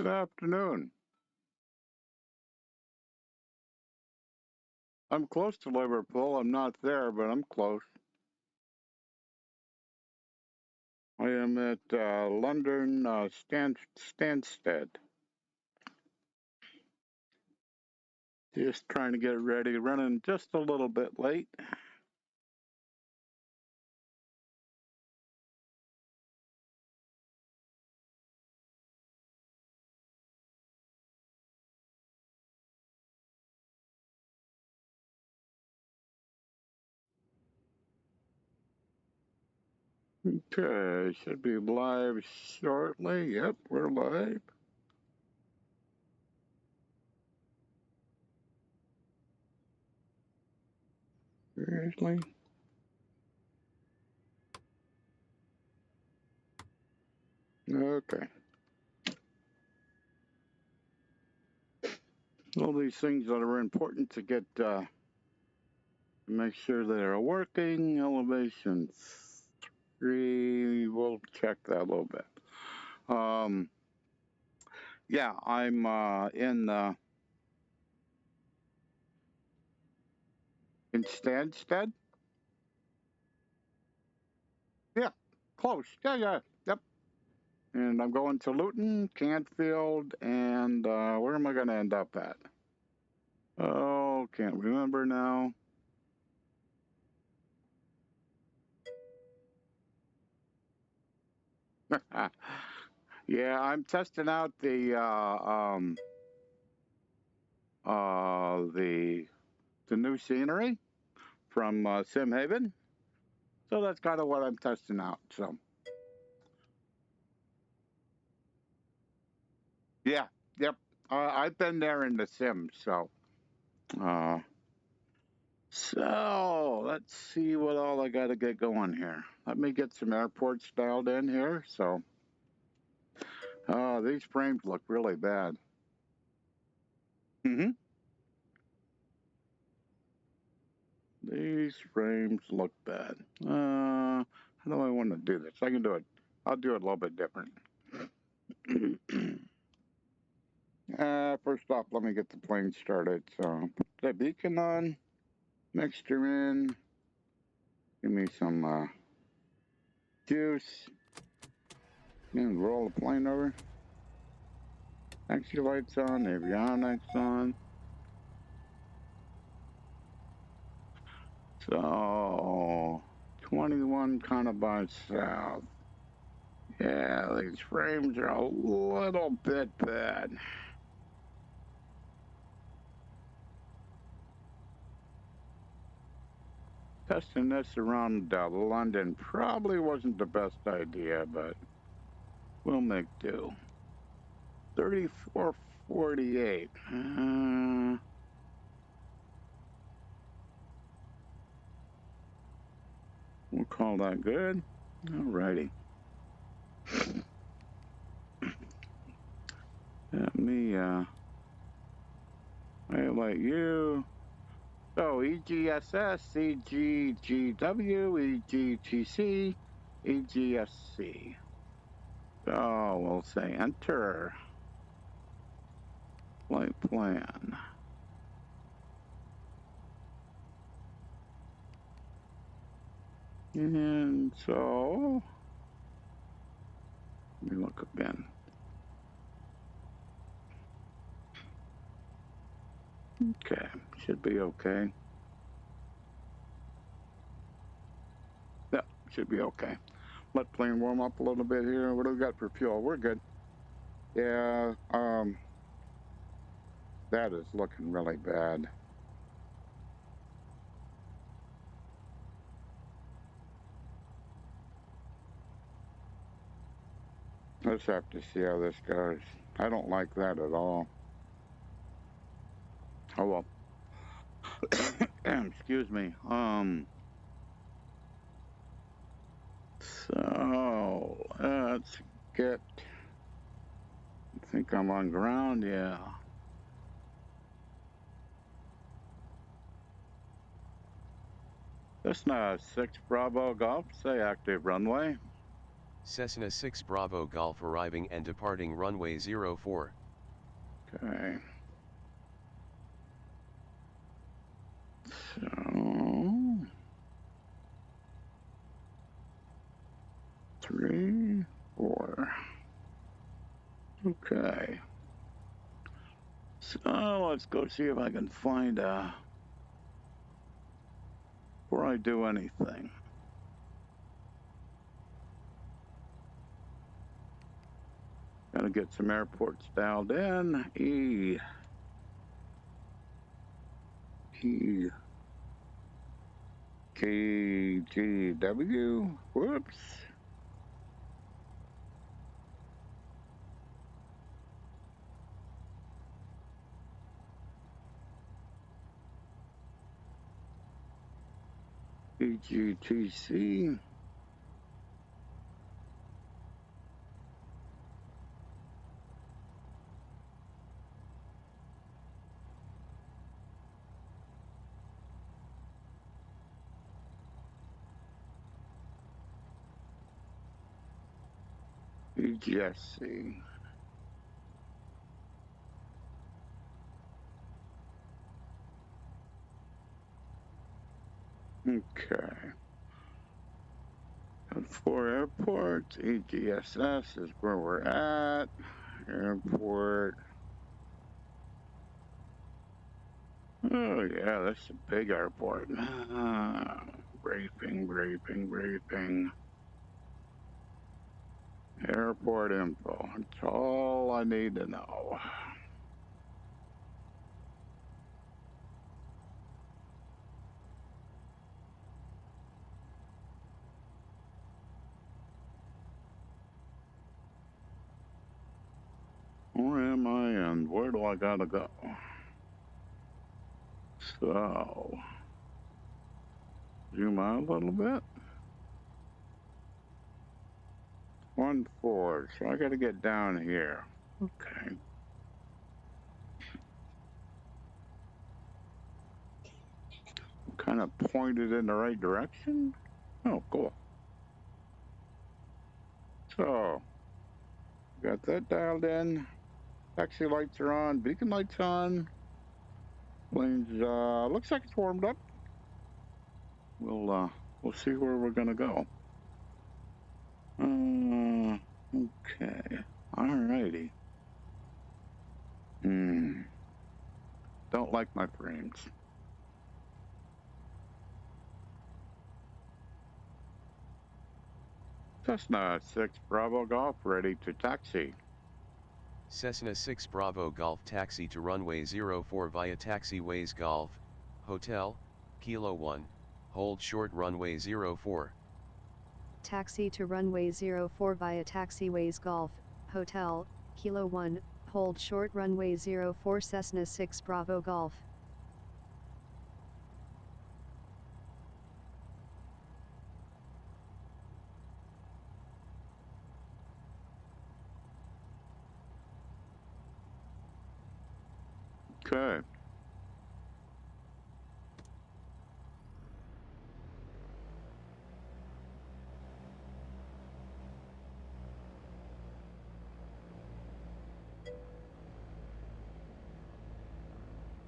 Good afternoon. I'm close to Liverpool. I'm not there, but I'm close. I am at London Stansted. Just trying to get ready, running just a little bit late. Okay, should be live shortly. Yep, we're live. Seriously? Okay. All these things that are important to get, make sure they are working. Elevation 3, we'll check that a little bit. Yeah, I'm in Stansted. Yeah, close. Yeah. Yep. And I'm going to Luton, Canfield, and where am I going to end up at? Oh, can't remember now. Yeah, I'm testing out the new scenery from SimHeaven. So that's kind of what I'm testing out. So yeah, yep. I've been there in the Sims, so. So let's see what all I got to get going here. Let me get some airports dialed in here. So, these frames look really bad. These frames look bad. How do I want to do this? I can do it. I'll do it a little bit different. First off, let me get the plane started. So, put the beacon on, mixture in, give me some juice, and roll the plane over. Taxi lights on, avionics on. So, 21 kind of by south. Yeah, these frames are a little bit bad. Testing this around London probably wasn't the best idea, but we'll make do. 3448. We'll call that good. Alrighty. Let me highlight you. So EGSS EGGW EGTC EGSC. So we'll say enter. Flight plan. And so, let me look again. Okay, should be okay. Yeah, should be okay. Let plane warm up a little bit here. What do we got for fuel? We're good. Yeah, that is looking really bad. Let's have to see how this goes. I don't like that at all. Oh well. Excuse me. So let's get. I think I'm on ground. Yeah. That's not 6 Bravo Golf. Say active runway. Cessna 6 Bravo Golf arriving and departing runway 04. Okay. So 3, 4. Okay. So let's go see if I can find before I do anything. Gotta get some airports dialed in. EGGW. Whoops. EGTC. EGSC. Okay. Got 4 airports. EGSS is where we're at. Airport. Oh yeah, that's a big airport. Briefing. Airport info. That's all I need to know. Where am I and where do I gotta go? So, zoom out a little bit. 1-4, so I gotta get down here. Okay. Kind of pointed in the right direction. Oh, cool. So, got that dialed in. Taxi lights are on, beacon lights on. Planes, looks like it's warmed up. We'll see where we're gonna go. Okay. Alrighty. Don't like my frames. Cessna 6 Bravo Golf ready to taxi. Cessna 6 Bravo Golf taxi to runway 04 via taxiways Golf, Hotel, Kilo 1, hold short runway 04. Taxi to runway 04 via taxiways Golf, Hotel, Kilo 1, hold short runway 04 Cessna 6 Bravo Golf. Okay.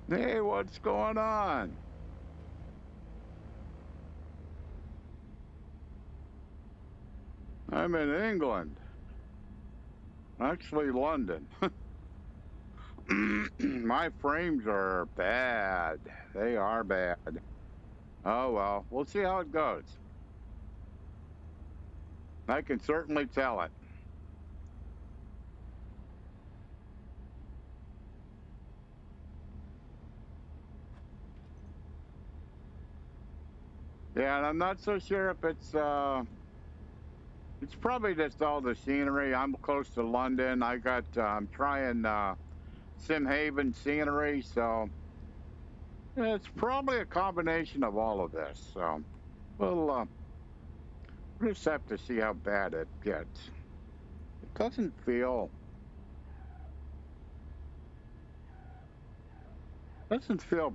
Hey, what's going on? I'm in England. Actually, London. My frames are bad. They are bad. Oh, well, we'll see how it goes. I can certainly tell it. Yeah, and I'm not so sure if it's probably just all the scenery. I'm close to London. I'm trying SimHeaven scenery, so it's probably a combination of all of this. So we'll just have to see how bad it gets. It doesn't feel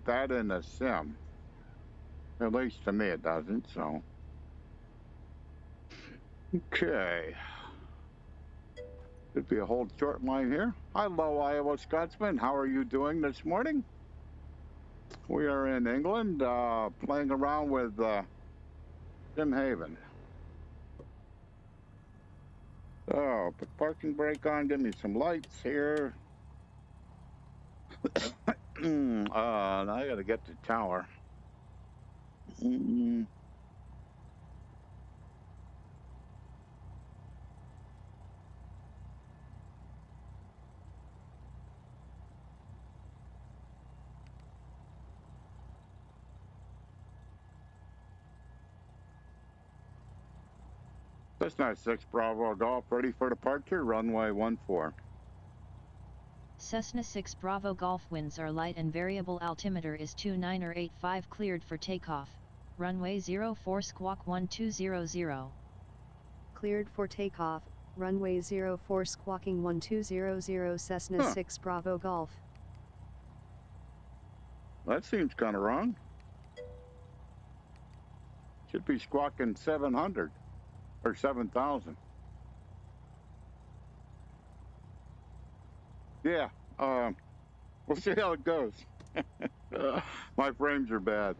bad in the sim. At least to me it doesn't, so. Okay. Should be a hold short line here. Hello, Iowa Scotsman. How are you doing this morning? We are in England, playing around with SimHeaven. Oh, put parking brake on. Give me some lights here. Now I gotta get to tower. Cessna 6 Bravo Golf ready for departure, runway 14. Cessna 6 Bravo Golf winds are light and variable altimeter is 2985 cleared for takeoff, runway 04 squawk 1200. Cleared for takeoff, runway 04 squawking 1200 Cessna 6 Bravo Golf. That seems kind of wrong. Should be squawking 700 or 7,000. Yeah, we'll see how it goes. My frames are bad,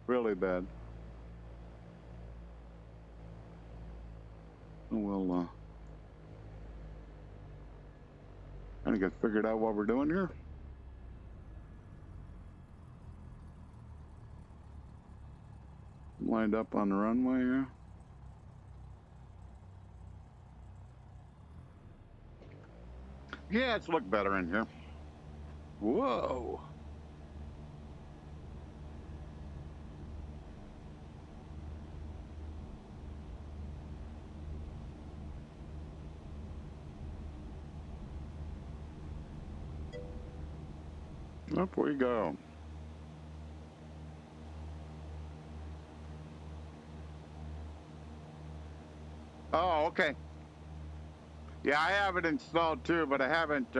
really bad. We'll kind of get figured out what we're doing here. Lined up on the runway here. Yeah, it's looked better in here. Whoa. Up we go. Oh, okay. Yeah, I have it installed too, but I haven't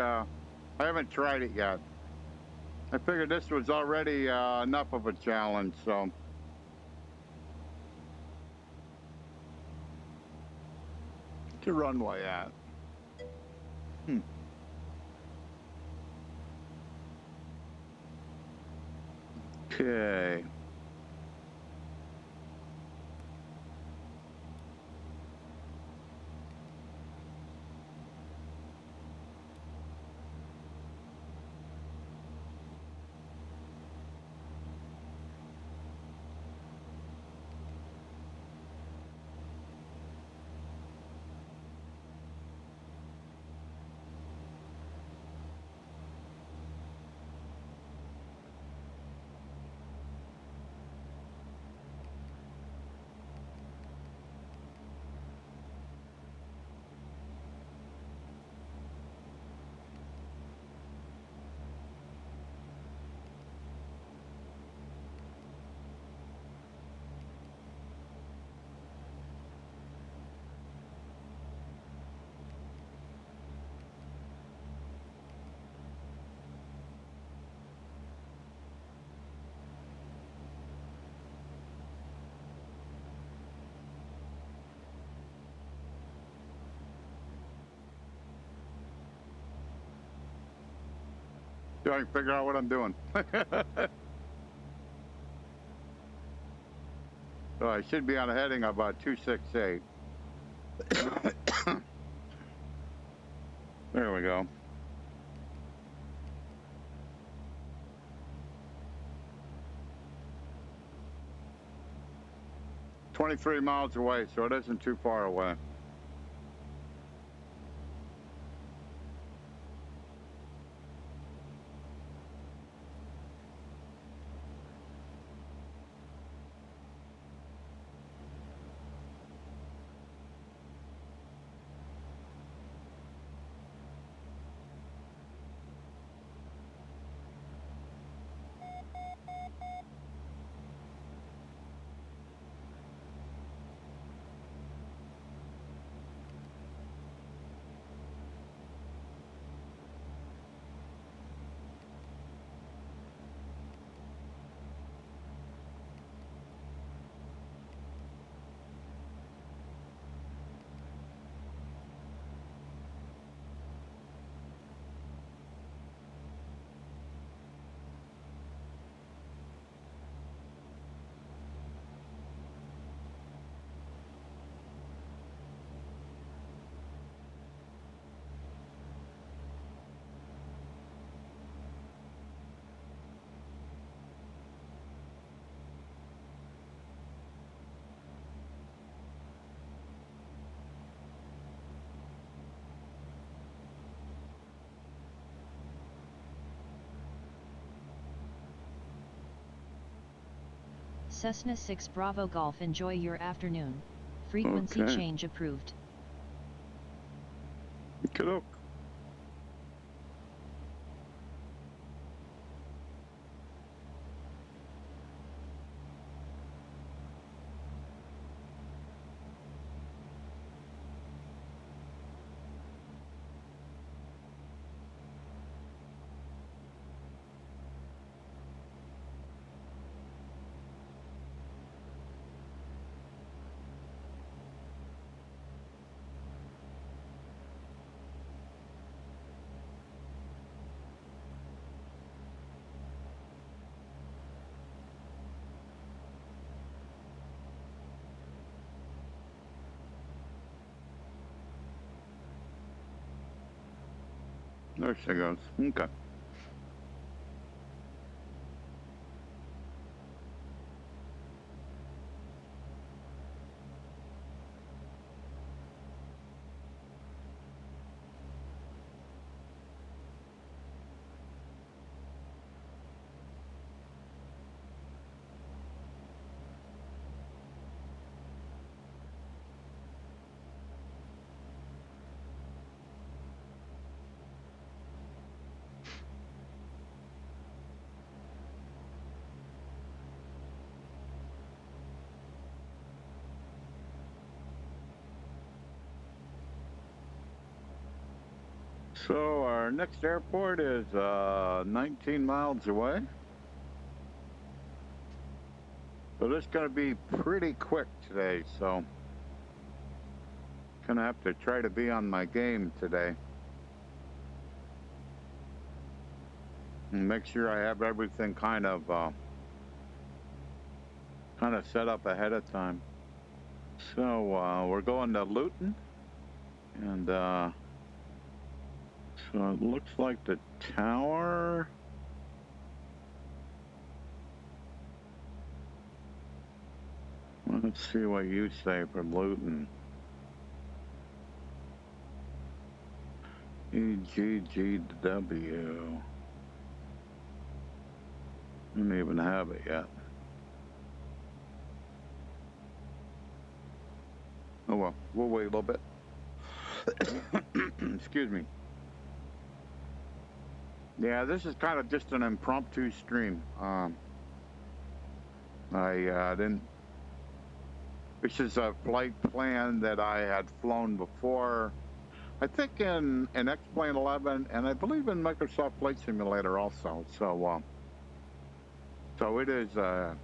tried it yet. I figured this was already enough of a challenge, so. What's the runway at? Okay. So I can figure out what I'm doing. So I should be on a heading of 268. There we go. "23 miles away, so it isn't too far away. Cessna 6 Bravo Golf, enjoy your afternoon. Frequency Okay. change approved. Okey-doke. There she goes. Okay. So our next airport is 19 miles away. So this is going to be pretty quick today, so gonna have to try to be on my game today. And make sure I have everything kind of set up ahead of time. So we're going to Luton, and so it looks like the tower. Let's see what you say for Luton. EGGW. I don't even have it yet. Oh well, we'll wait a little bit. Excuse me. Yeah, this is kind of just an impromptu stream. I didn't. This is a flight plan that I had flown before. I think in X-Plane 11, and I believe in Microsoft Flight Simulator also. So it is a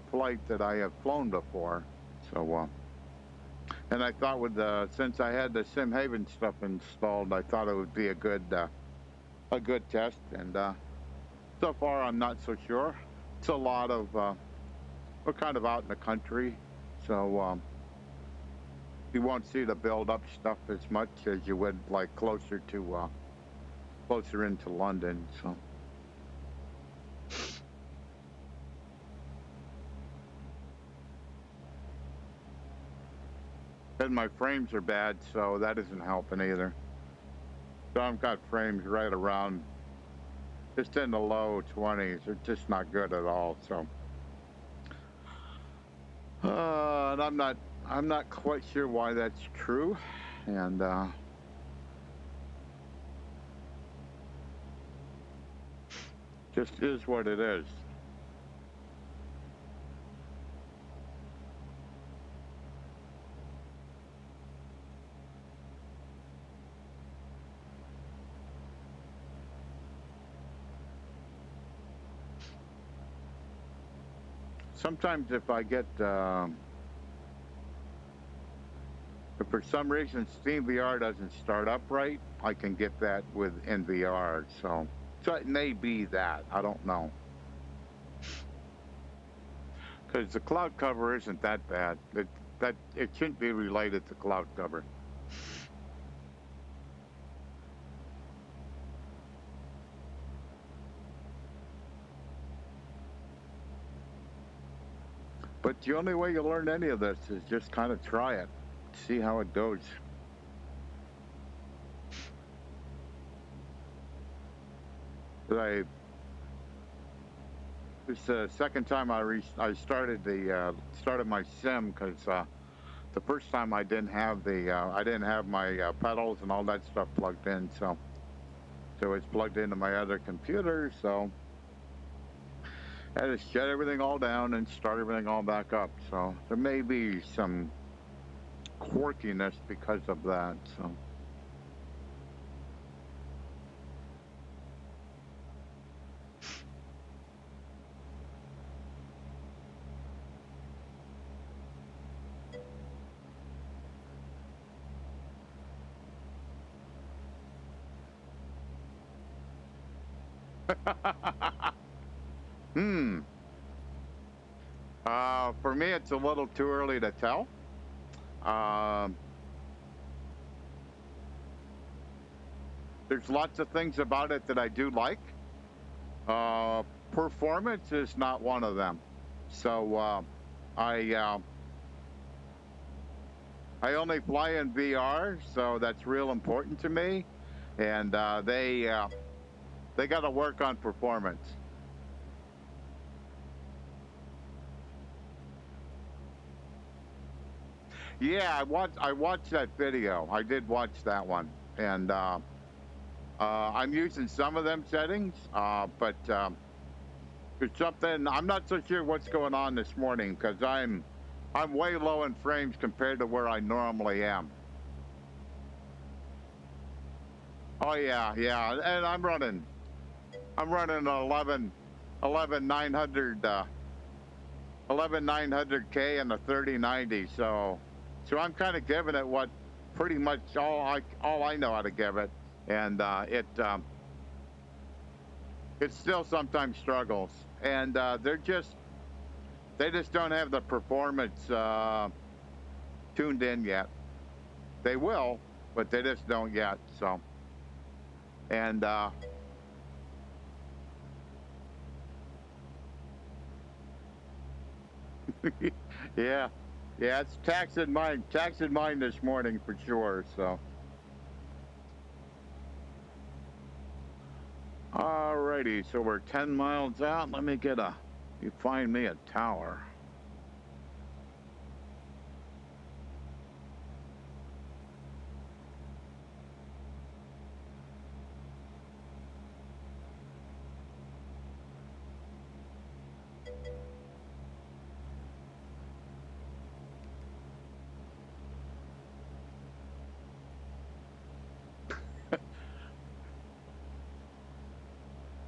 flight that I have flown before. So and I thought with since I had the SimHeaven stuff installed, I thought it would be a good test. And so far, I'm not so sure. It's a lot of we're kind of out in the country, so you won't see the build-up stuff as much as you would like closer into London. So. And my frames are bad, so that isn't helping either. So I've got frames right around, just in the low 20s. They're just not good at all. So, and I'm not quite sure why that's true, and just is what it is. Sometimes if I get, if for some reason SteamVR doesn't start up right, I can get that with NVR. So it may be that. I don't know. Because the cloud cover isn't that bad. It shouldn't be related to cloud cover. But the only way you learn any of this is just kind of try it, see how it goes. This is the second time I started started my sim, because the first time I didn't have my pedals and all that stuff plugged in, so it's plugged into my other computer, so I had to shut everything all down and start everything all back up. So there may be some quirkiness because of that. So. For me, it's a little too early to tell. There's lots of things about it that I do like. Performance is not one of them. So I only fly in VR, so that's real important to me. And they got to work on performance. Yeah, I watched that video. I did watch that one, and I'm using some of them settings, but there's something I'm not so sure what's going on this morning, because I'm way low in frames compared to where I normally am. Oh yeah, and I'm running 11900K and a 3090, so I'm kind of giving it what pretty much all I know how to give it, and it still sometimes struggles, and they just don't have the performance tuned in yet. They will, but they just don't yet. So, and yeah, it's taxing mine this morning for sure. So, alrighty, so we're 10 miles out. Let me you find me a tower.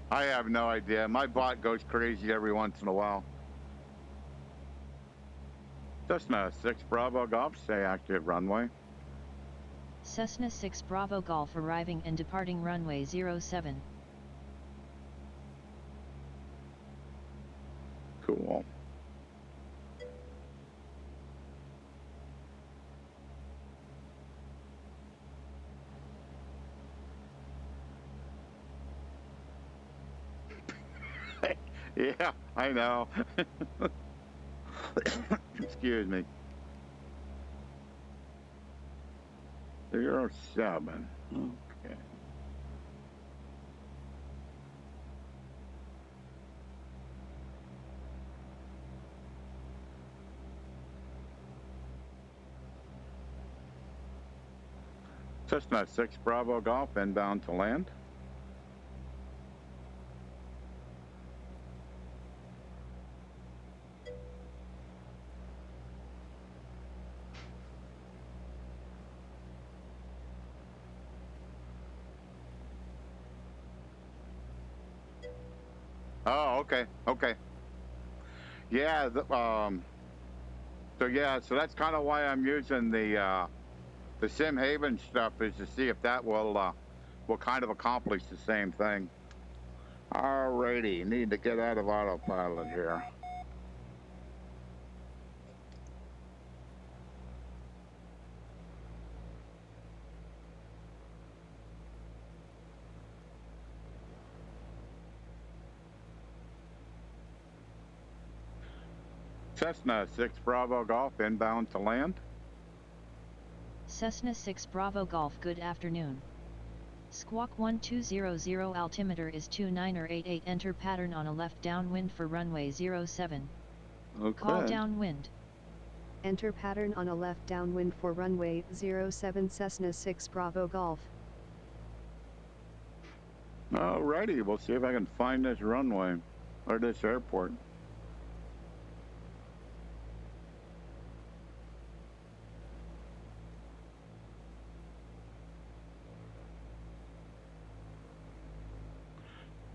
I have no idea. My bot goes crazy every once in a while. Cessna 6 Bravo Golf, stay active runway. Cessna 6 Bravo Golf arriving and departing runway 07. Cool. Yeah, I know. Excuse me. 07. Okay. Cessna 6 Bravo Golf inbound to land. Oh, okay. Yeah, so that's kind of why I'm using the SimHeaven stuff, is to see if that will kind of accomplish the same thing. Alrighty, need to get out of autopilot here. Cessna 6 Bravo Golf inbound to land. Cessna 6 Bravo Golf, good afternoon. Squawk 1200 altimeter is 2988. Enter pattern on a left downwind for runway 07. Okay. Call downwind. Enter pattern on a left downwind for runway 07 Cessna 6 Bravo Golf. Alrighty, we'll see if I can find this runway or this airport.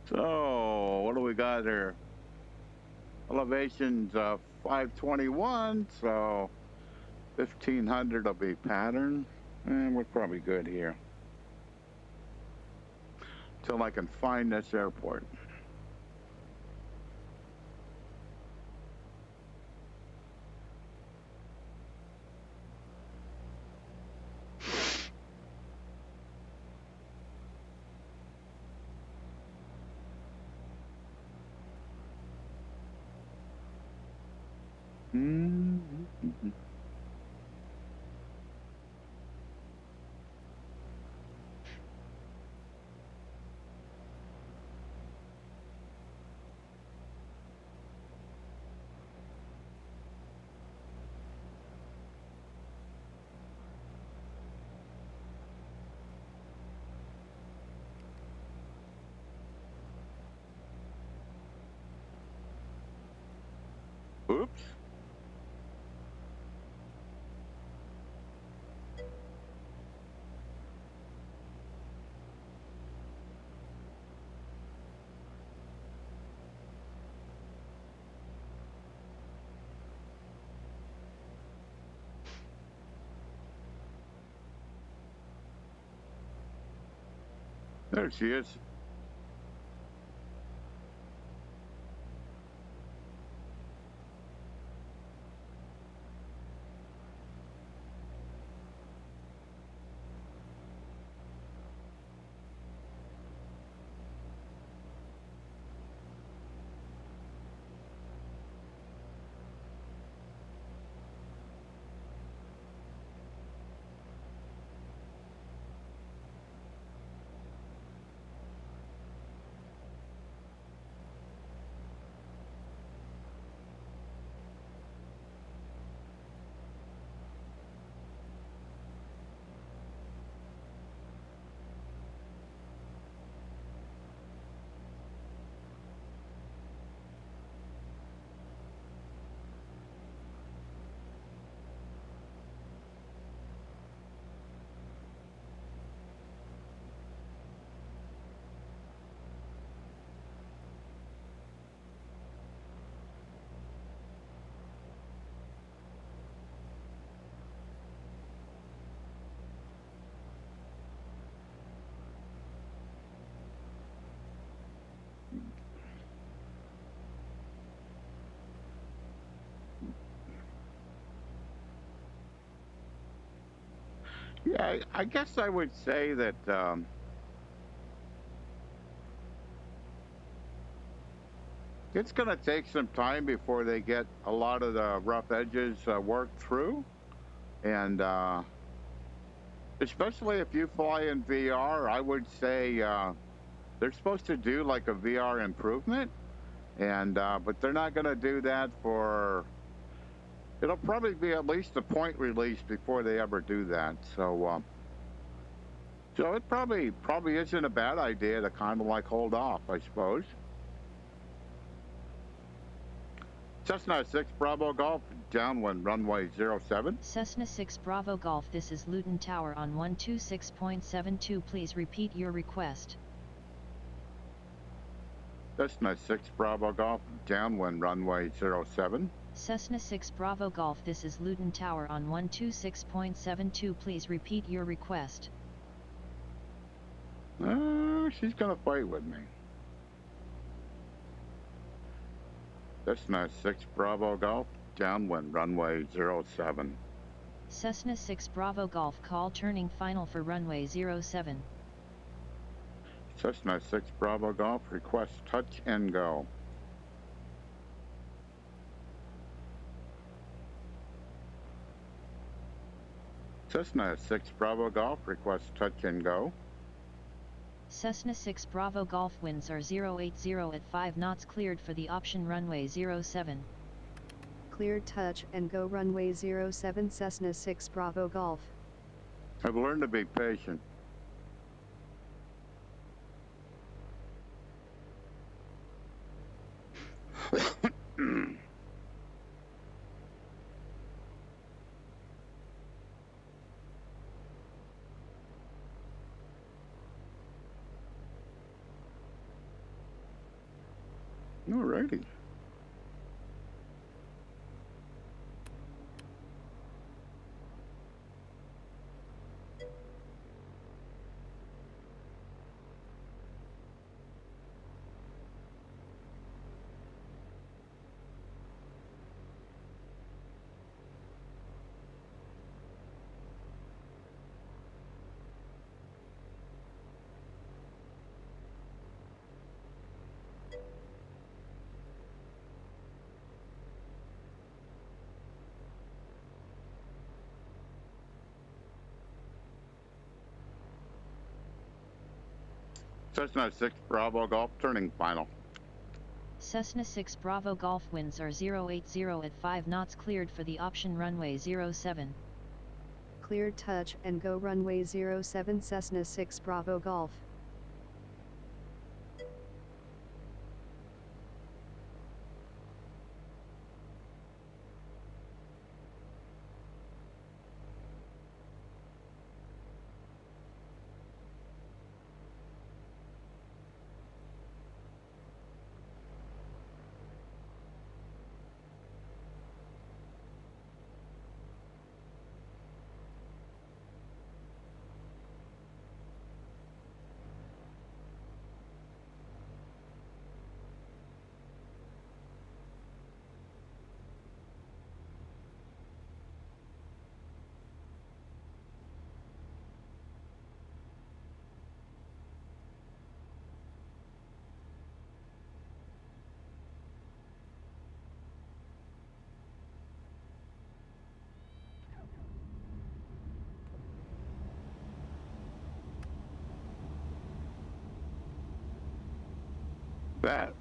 So, what do we got here? Elevation's 521, so 1500 will be pattern, and we're probably good here till I can find this airport. Oops. There she is. Yeah, I guess I would say that it's going to take some time before they get a lot of the rough edges worked through. And especially if you fly in VR, I would say they're supposed to do like a VR improvement. And but they're not going to do that for... It'll probably be at least a point release before they ever do that. So, so it probably isn't a bad idea to kind of like hold off, I suppose. Cessna 6 Bravo Golf, downwind runway 07. Cessna 6 Bravo Golf, this is Luton Tower on 126.72. Please repeat your request. Cessna 6 Bravo Golf, downwind runway 07. Cessna 6 Bravo Golf, this is Luton Tower on 126.72. Please repeat your request. She's gonna fight with me. Cessna 6 Bravo Golf, downwind runway 07. Cessna 6 Bravo Golf, call turning final for runway 07. Cessna 6 Bravo Golf, request touch and go. Cessna 6 Bravo Golf, request touch and go. Cessna 6 Bravo Golf winds are 080 at 5 knots, cleared for the option runway 07. Cleared touch and go runway 07 Cessna 6 Bravo Golf. I've learned to be patient. Alrighty. Cessna 6 Bravo Golf turning final. Cessna 6 Bravo Golf winds are 080 at 5 knots, cleared for the option runway 07. Cleared touch and go runway 07 Cessna 6 Bravo Golf.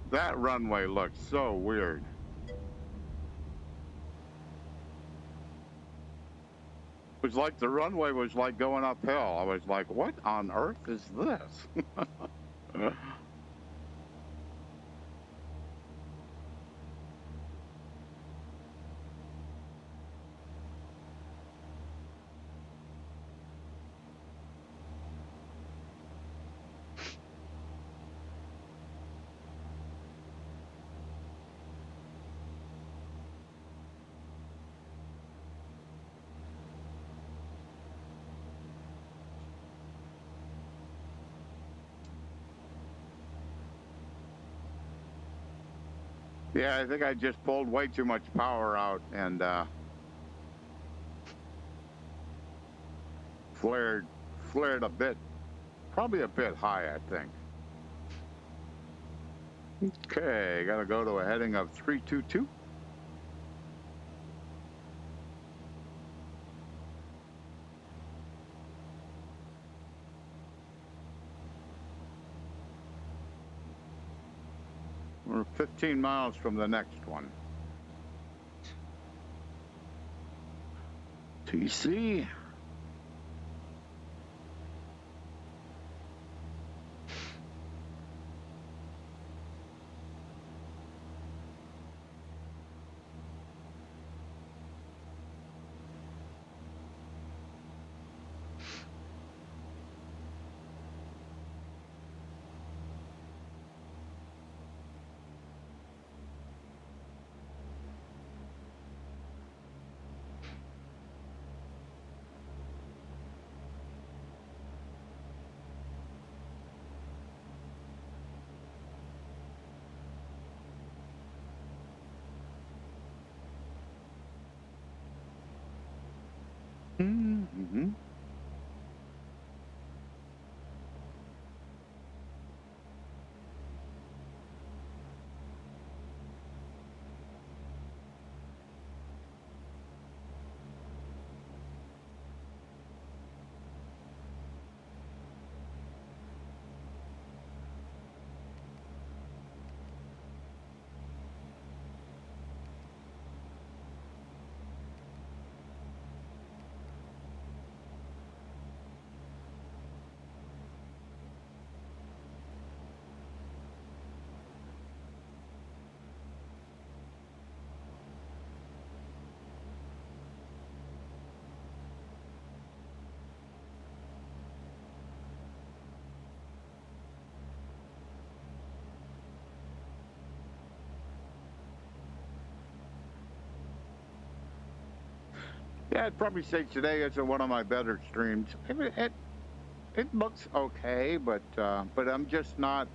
That runway looks so weird. It was like the runway was like going uphill. I was like, what on earth is this? Yeah, I think I just pulled way too much power out and flared a bit, probably a bit high, I think. Okay, gotta go to a heading of 322. We're 15 miles from the next one. TC. Mm-hmm. Yeah, I'd probably say today isn't one of my better streams. It looks okay, but I'm just not.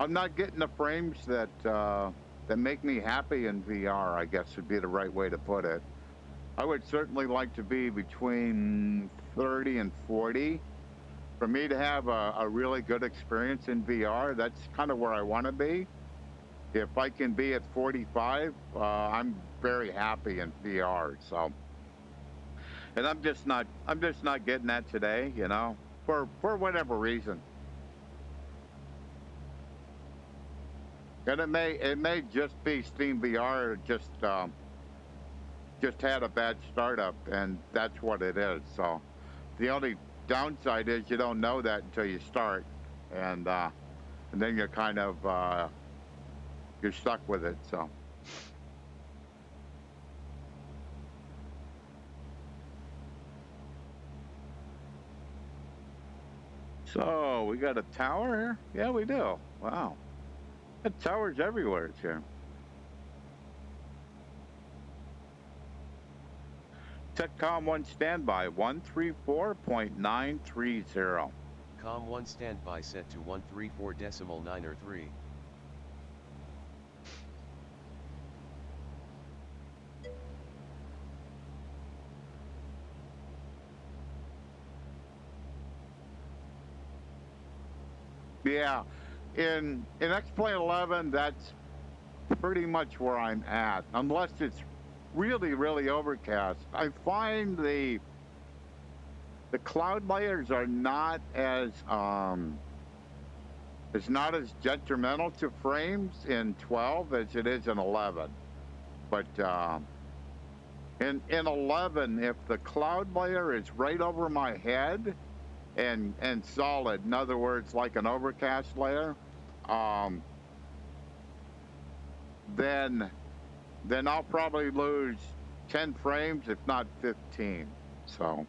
I'm not getting the frames that that make me happy in VR. I guess would be the right way to put it. I would certainly like to be between 30 and 40. For me to have a really good experience in VR, that's kind of where I want to be. If I can be at 45, I'm very happy in VR. So, and I'm just not getting that today, you know, for whatever reason. And it may just be Steam VR just had a bad startup, and that's what it is. So, the only downside is you don't know that until you start, and then you're kind of you're stuck with it. So we got a tower here? Yeah, we do. Wow. Got towers everywhere here. TechCom 1 standby, 134.930. Com 1 standby set to 134.903. Yeah, in X-Plane 11, that's pretty much where I'm at, unless it's really, really overcast. I find the cloud layers are not as detrimental to frames in 12 as it is in 11. But in 11, if the cloud layer is right over my head and solid, in other words, like an overcast layer, then I'll probably lose 10 frames, if not 15. So.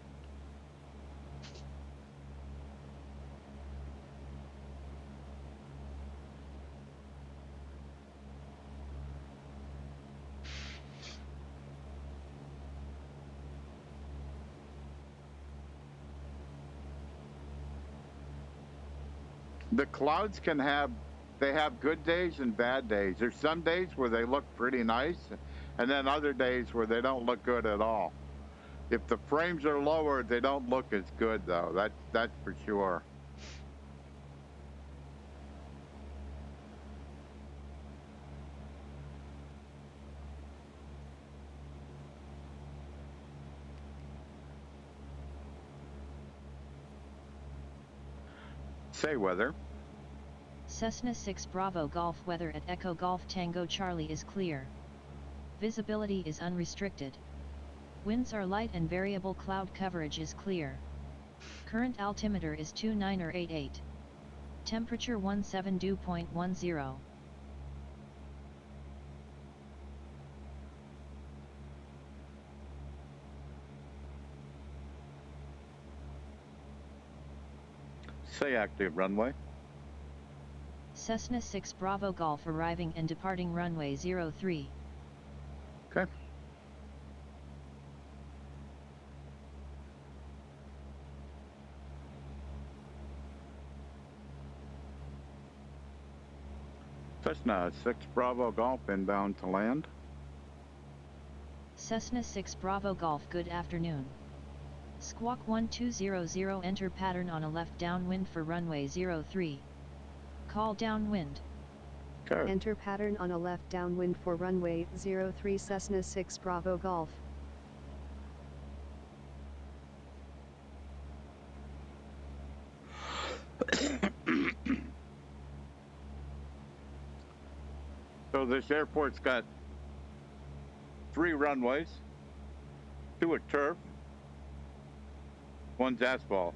The clouds they have good days and bad days. There's some days where they look pretty nice, and then other days where they don't look good at all. If the frames are lower, they don't look as good, though. That's for sure. Say weather. Cessna 6 Bravo Golf weather at Echo Golf Tango Charlie is clear. Visibility is unrestricted. Winds are light and variable cloud coverage is clear. Current altimeter is 2988. Temperature 17 dew.10. Say active runway. Cessna 6 Bravo Golf arriving and departing runway 03. Okay. Cessna 6 Bravo Golf inbound to land. Cessna 6 Bravo Golf good afternoon. Squawk 1200 enter pattern on a left downwind for runway 03. Call downwind. Okay. Enter pattern on a left downwind for runway 03 Cessna 6 Bravo Golf. So this airport's got 3 runways, 2 are turf, 1's asphalt,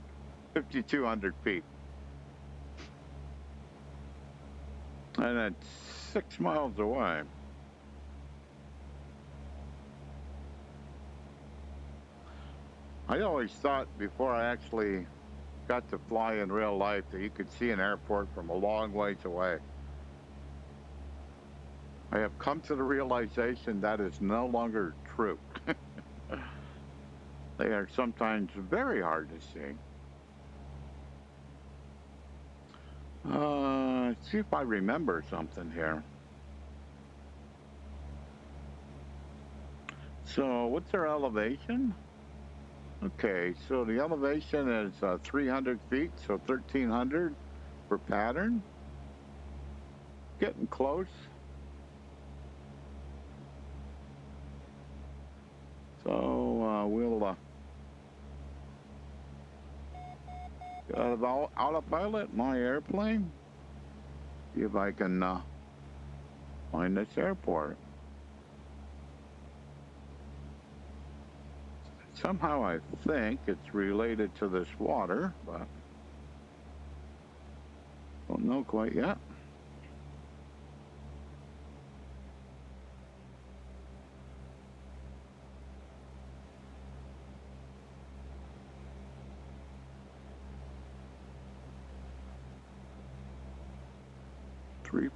5,200 feet. And it's 6 miles away. I always thought before I actually got to fly in real life that you could see an airport from a long ways away. I have come to the realization that is no longer true. They are sometimes very hard to see. Let's see if I remember something here. So what's our elevation? Okay, so the elevation is 300 feet, so 1,300 for pattern. Getting close. So we'll get out of autopilot my airplane. See if I can find this airport. Somehow I think it's related to this water, but don't know quite yet.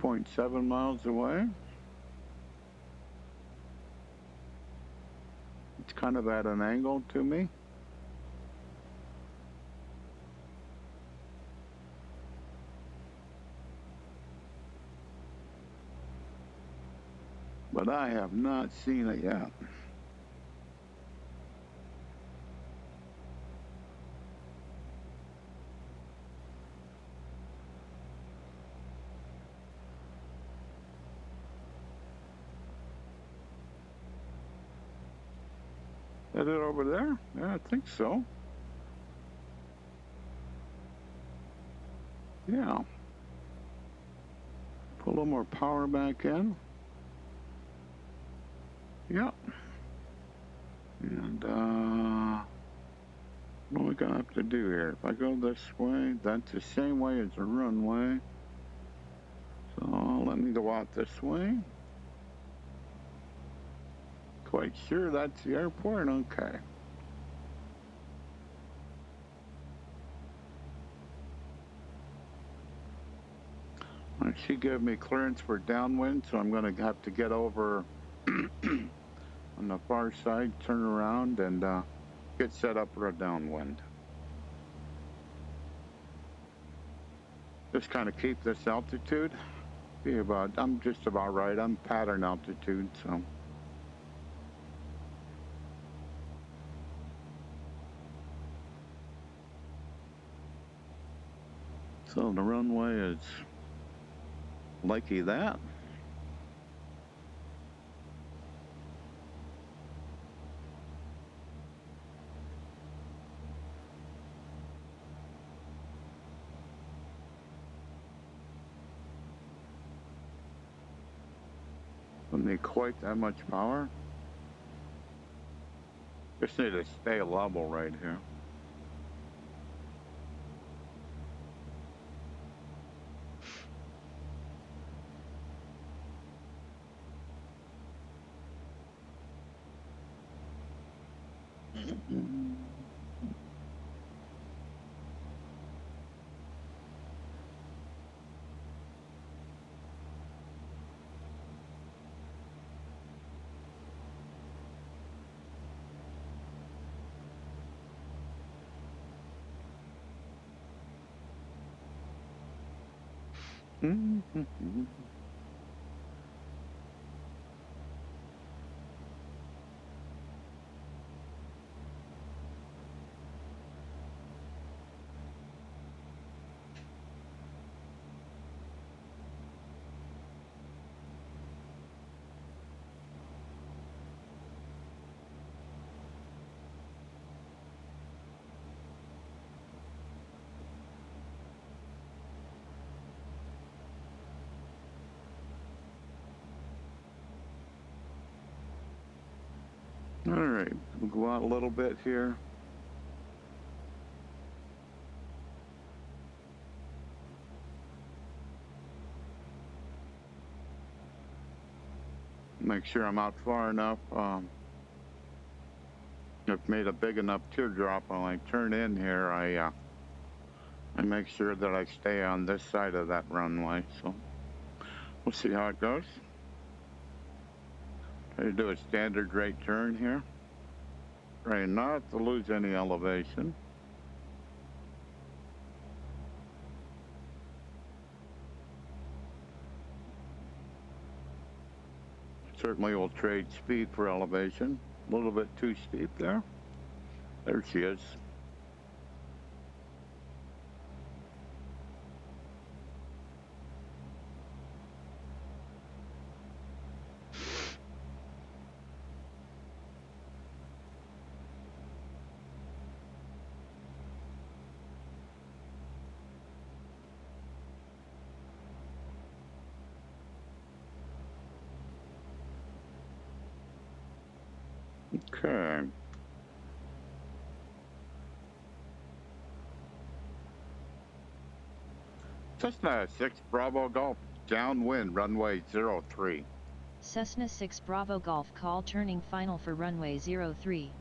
.7 miles away. It's kind of at an angle to me. But I have not seen it yet. Is it over there? Yeah, I think so. Yeah. Put a little more power back in. Yep. And what are we gonna have to do here? If I go this way, that's the same way as the runway. So let me go out this way. Quite sure that's the airport? Okay. She gave me clearance for downwind, so I'm going to have to get over on the far side, turn around, and get set up for a downwind. Just kind of keep this altitude. I'm just about right. I'm pattern altitude, so. So the runway is likey that. Don't need quite that much power. Just need to stay level right here. All right, we'll go out a little bit here. Make sure I'm out far enough. I've made a big enough teardrop. When I turn in here, I make sure that I stay on this side of that runway. So we'll see how it goes. Try to do a standard right turn here. Trying not to lose any elevation. Certainly will trade speed for elevation. A little bit too steep there. There she is. Okay. Cessna 6 Bravo Golf, downwind, runway 03. Cessna 6 Bravo Golf call turning final for runway 03.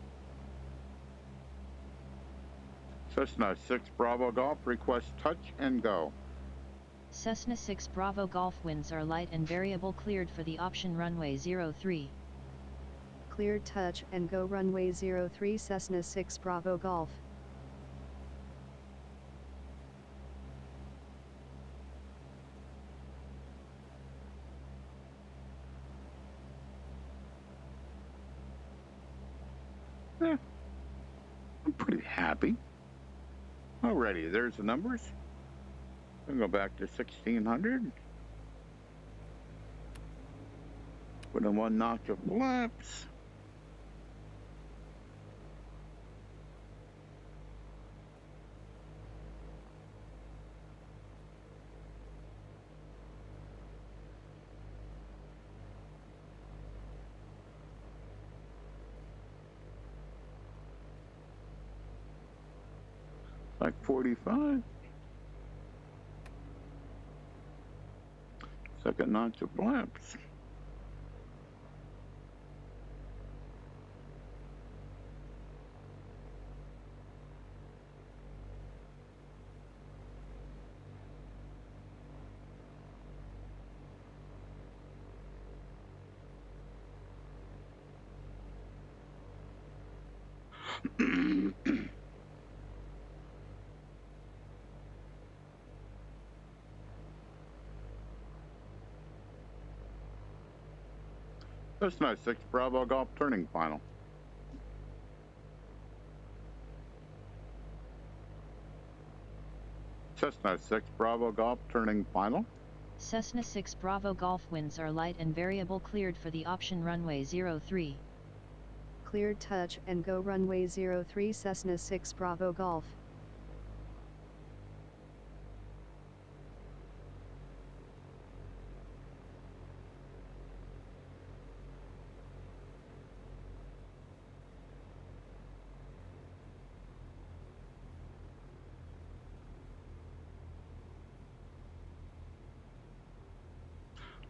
Cessna 6 Bravo Golf, request touch and go. Cessna 6 Bravo Golf winds are light and variable, cleared for the option runway 03. Cleared touch and go runway 03 Cessna 6 Bravo Golf. Yeah, I'm pretty happy. Alrighty, there's the numbers. I'll go back to 1600. Put in 1 notch of flaps. Like 45. Second notch of flaps. Cessna 6 Bravo Golf turning final. Cessna 6 Bravo Golf turning final. Cessna 6 Bravo Golf winds are light and variable, cleared for the option runway 03. Cleared touch and go runway 03 Cessna 6 Bravo Golf.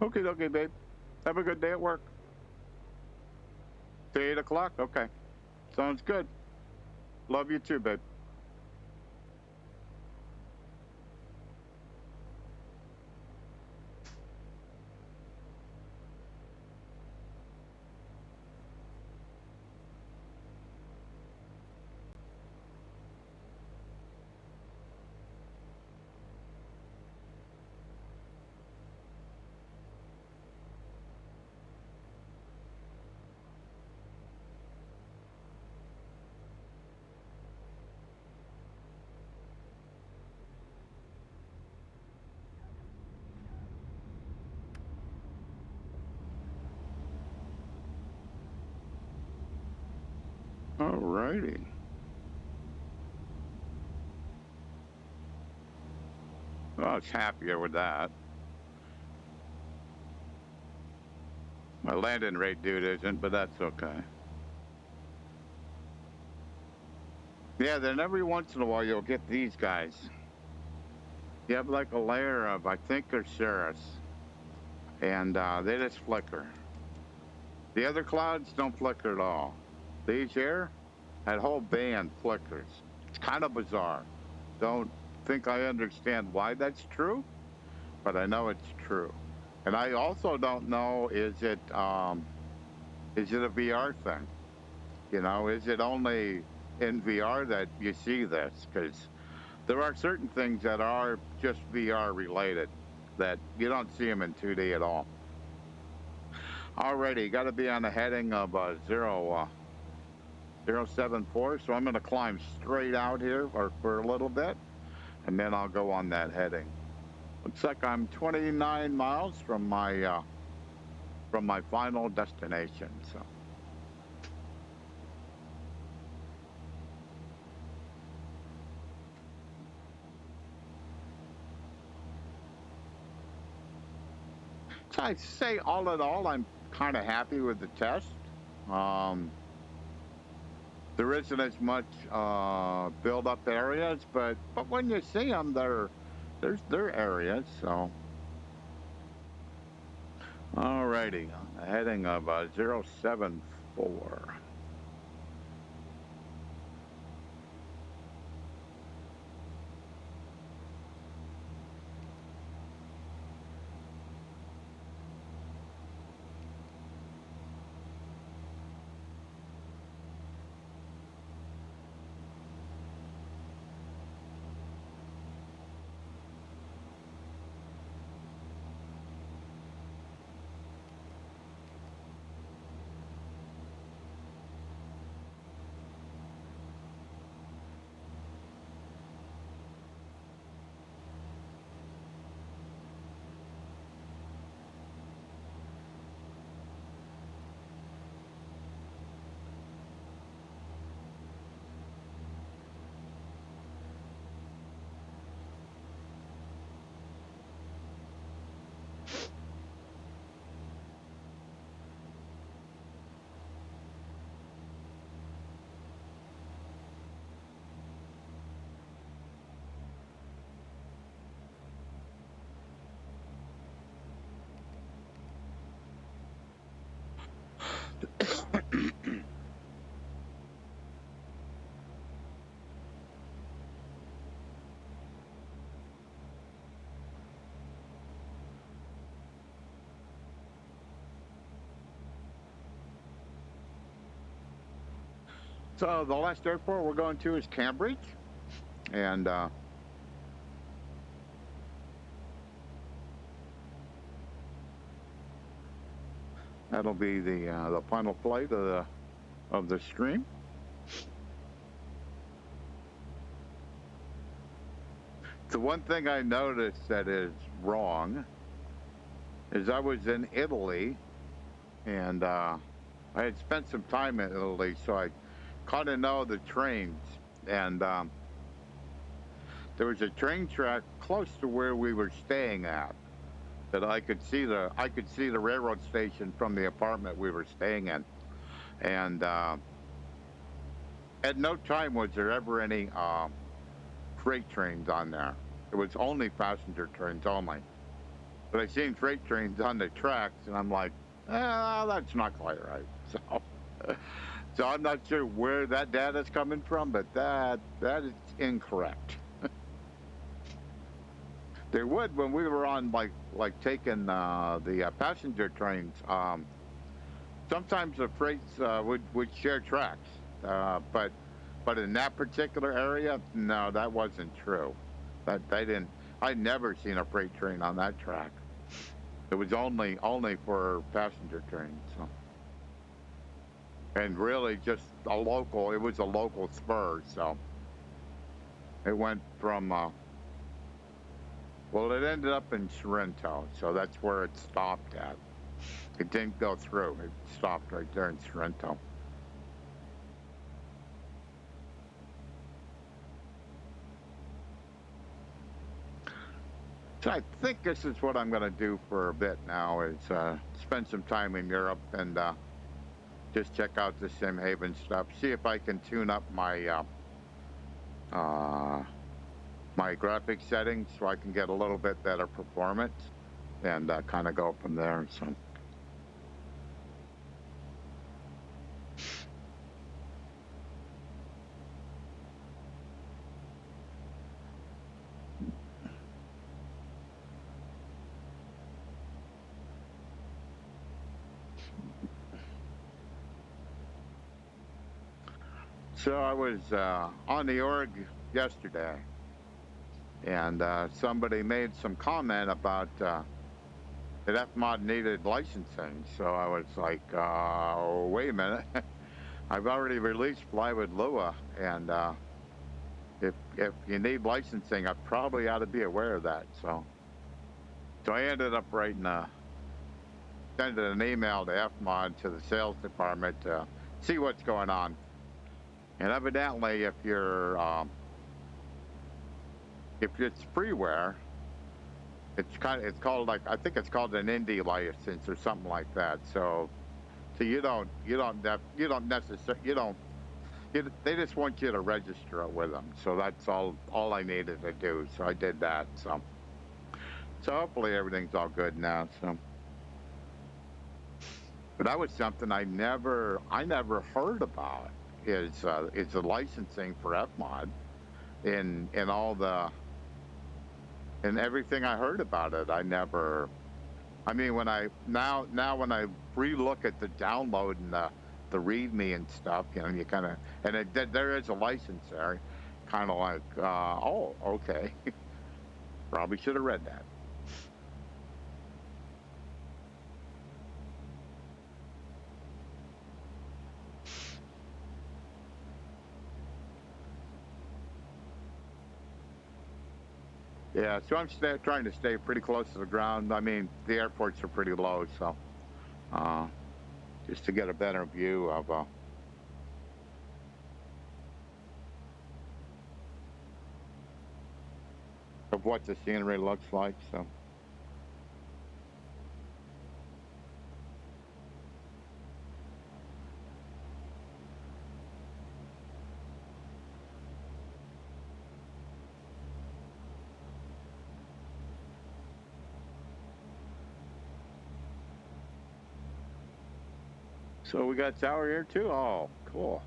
Okay, babe. Have a good day at work. To 8 o'clock? Okay. Sounds good. Love you too, babe. Alrighty. Well, I was happier with that. My landing rate dude isn't, but that's okay. Yeah, then every once in a while you'll get these guys. You have like a layer of, I think they're cirrus, and they just flicker. The other clouds don't flicker at all. These here, that whole band flickers. It's kind of bizarre. Don't think I understand why that's true, but I know it's true. And I also don't know, is it a VR thing? You know, is it only in VR that you see this? Because there are certain things that are just VR related that you don't see them in 2D at all. Alrighty, got to be on the heading of 074, so I'm going to climb straight out here for a little bit, and then I'll go on that heading. Looks like I'm 29 miles from my final destination. So. So I'd say all in all, I'm kind of happy with the test. There isn't as much build-up areas, but when you see them, there's areas. So, alrighty, on the heading of 074. So the last airport we're going to is Cambridge, and that'll be the final flight of the stream. The one thing I noticed that is wrong is I was in Italy, and I had spent some time in Italy, so I kind of know the trains. And there was a train track close to where we were staying at that I could see the railroad station from the apartment we were staying in, and at no time was there ever any freight trains on there. It was only passenger trains only. But I seen freight trains on the tracks, and I'm like, that's not quite right. So I'm not sure where that data's coming from, but that is incorrect. They would when we were on like taking the passenger trains. Sometimes the freights would share tracks, but in that particular area, no, that wasn't true. That they didn't. I'd never seen a freight train on that track. It was only for passenger trains. So. And really just a local. It was a local spur, so it went from. Well, it ended up in Sorrento, so that's where it stopped at. It didn't go through. It stopped right there in Sorrento. So I think this is what I'm going to do for a bit now is spend some time in Europe and just check out the SimHeaven stuff. See if I can tune up my my graphic settings so I can get a little bit better performance and kind of go from there. So. So I was on the org yesterday, and somebody made some comment about that FMOD needed licensing. So I was like, wait a minute. I've already released Fly with Lua, and if you need licensing, I probably ought to be aware of that. So I ended up sending an email to FMOD to the sales department to see what's going on. And evidently, if it's freeware, it's called, like, I think it's called an indie license or something like that. So they just want you to register it with them. So that's all I needed to do. So I did that. So hopefully everything's all good now. So, but that was something I never heard about is the licensing for FMOD in all the. And everything I heard about it, I mean, when I relook at the download and the README and stuff, you know, you kind of, and there is a license there, kind of like, oh, okay, probably should have read that. Yeah, so I'm trying to stay pretty close to the ground. I mean, the airports are pretty low, so just to get a better view of what the scenery looks like. So. So we got tower here too? Oh, cool.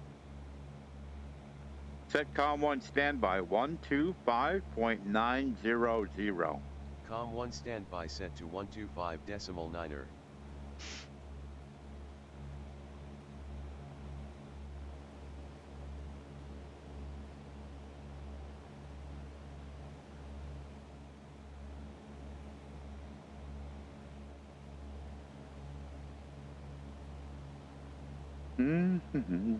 Set COM1 standby 125.900. COM1 standby set to 125.9er. Mm-hmm.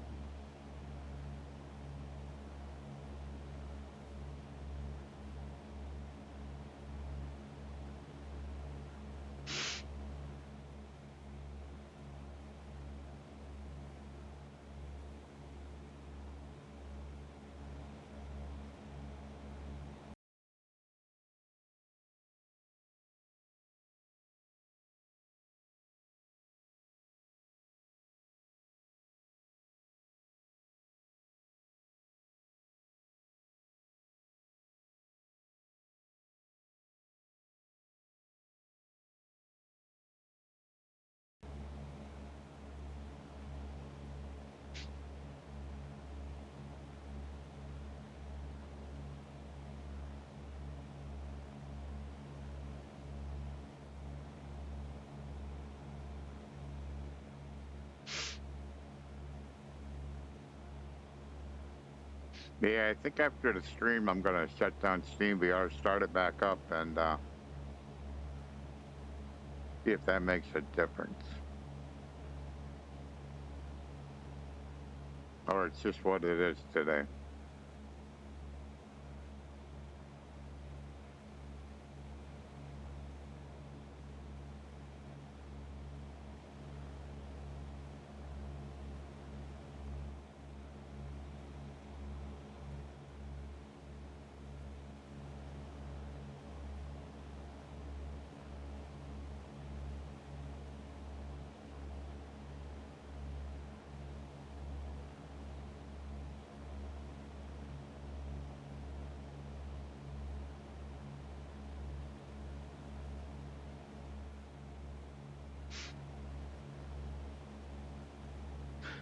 Yeah, I think after the stream, I'm going to shut down SteamVR, start it back up, and see if that makes a difference. Or it's just what it is today.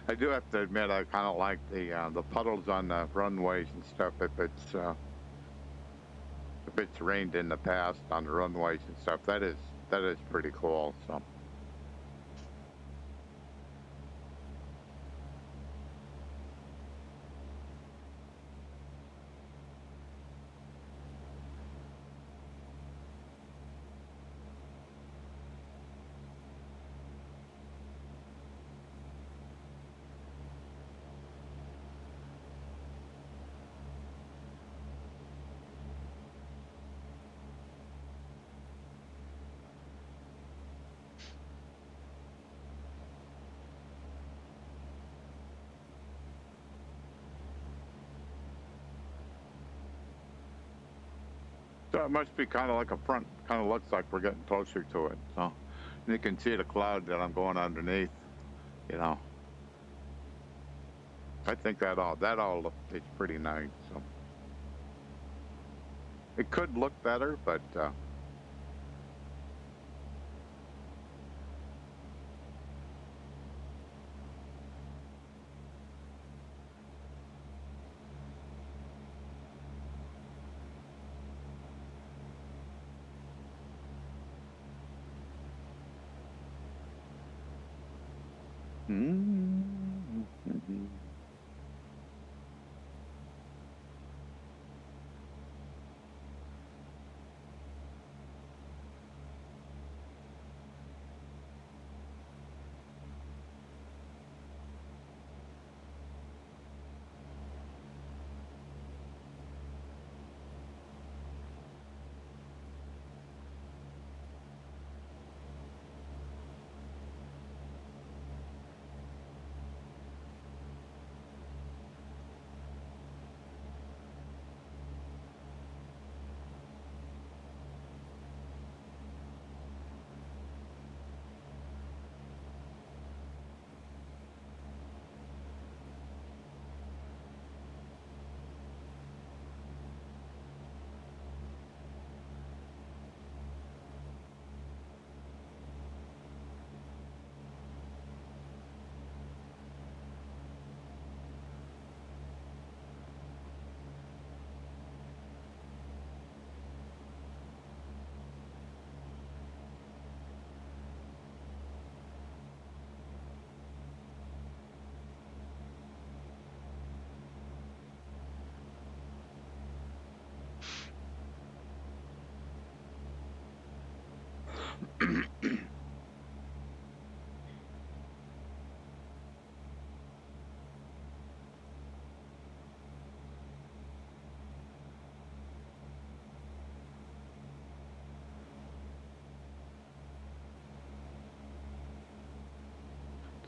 I do have to admit, I kind of like the puddles on the runways and stuff. If it's rained in the past on the runways and stuff, that is pretty cool. So. So it must be kind of like a front. Kind of looks like we're getting closer to it. So you can see the cloud that I'm going underneath. You know, I think that all it's pretty nice. So it could look better, but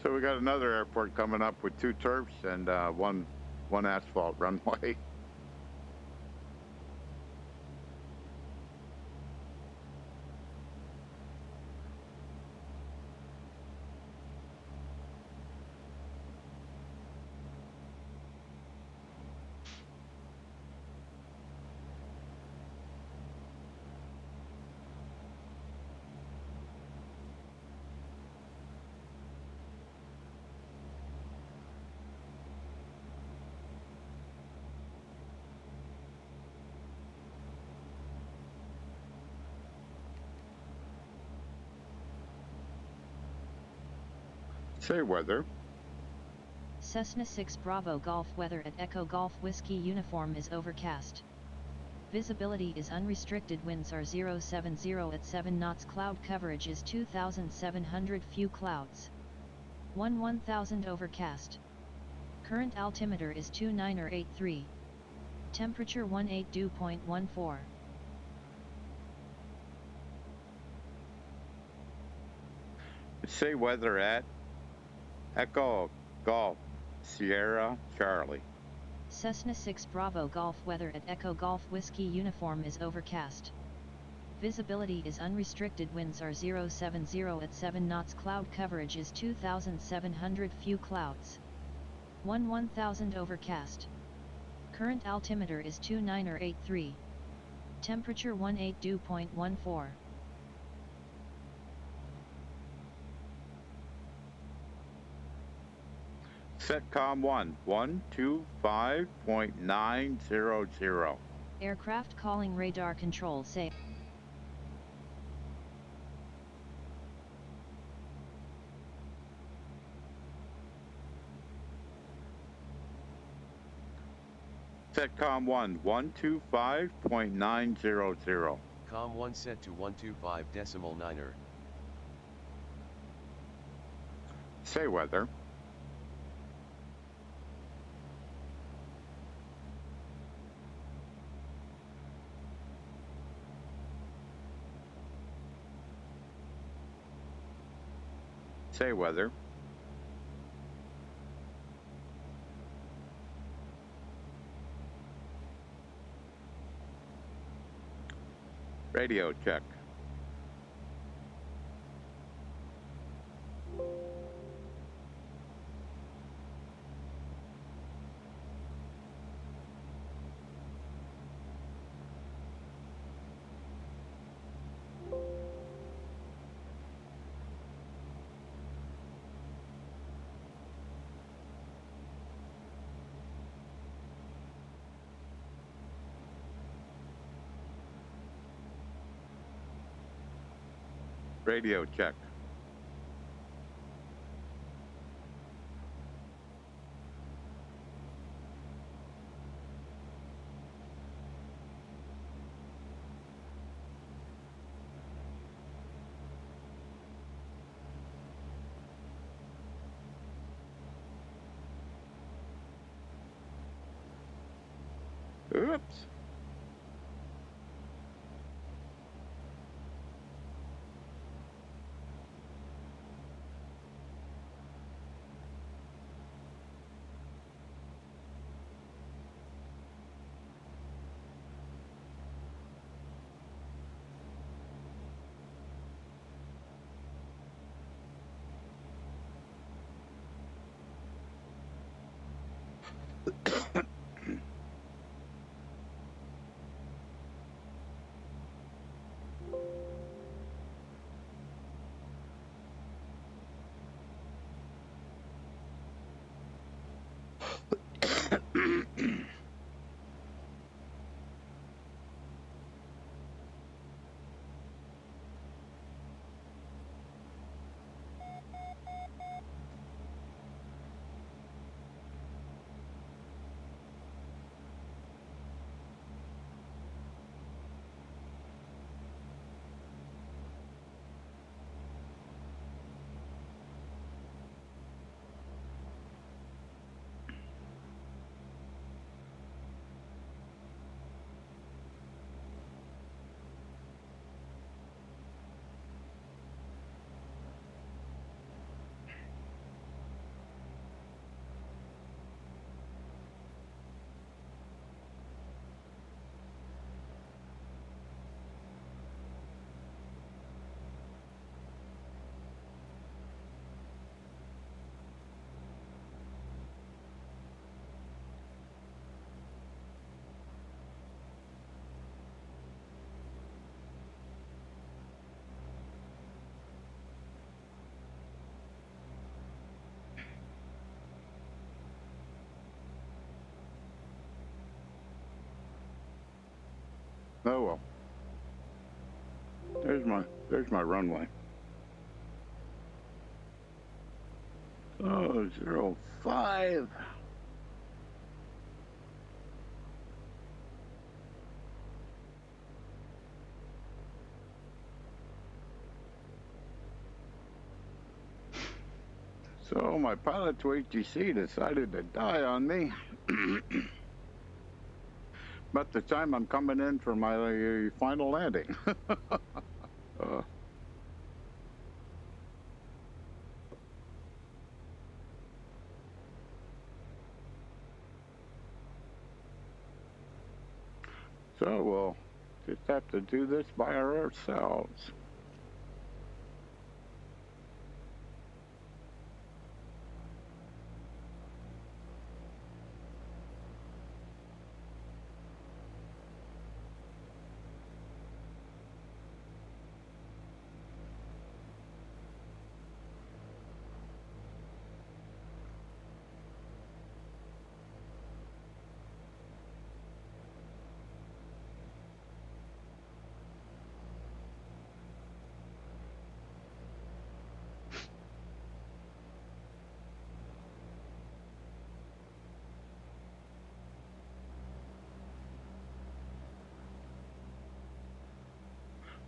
so we got another airport coming up with 2 turfs and one asphalt runway. Say weather. Cessna 6 Bravo Golf weather at Echo Golf Whiskey uniform is overcast. Visibility is unrestricted. Winds are 070 at 7 knots. Cloud coverage is 2,700. Few clouds. 1000 overcast. Current altimeter is 2983. Temperature 18 dew.14. Say weather at Echo Golf Sierra Charlie. Cessna 6 Bravo Golf weather at Echo Golf Whiskey uniform is overcast. Visibility is unrestricted. Winds are 070 at 7 knots. Cloud coverage is 2,700. Few clouds. 1000 overcast. Current altimeter is 2983. Temperature 18 dew.14. Setcom 125.900. Aircraft calling. Radar control. Say Setcom 125.900. Com 1 set to 125.9er. Say weather. Say weather. Radio check. Radio check. Oops. Oh well. There's my runway. Oh, 05. So my pilot to HTC decided to die on me. About the time I'm coming in for my final landing. So we'll just have to do this by ourselves.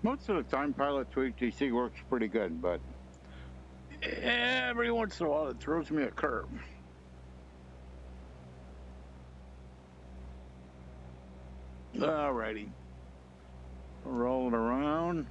Most of the time, pilot to HTC works pretty good, but every once in a while it throws me a curve. Alrighty. Roll it around.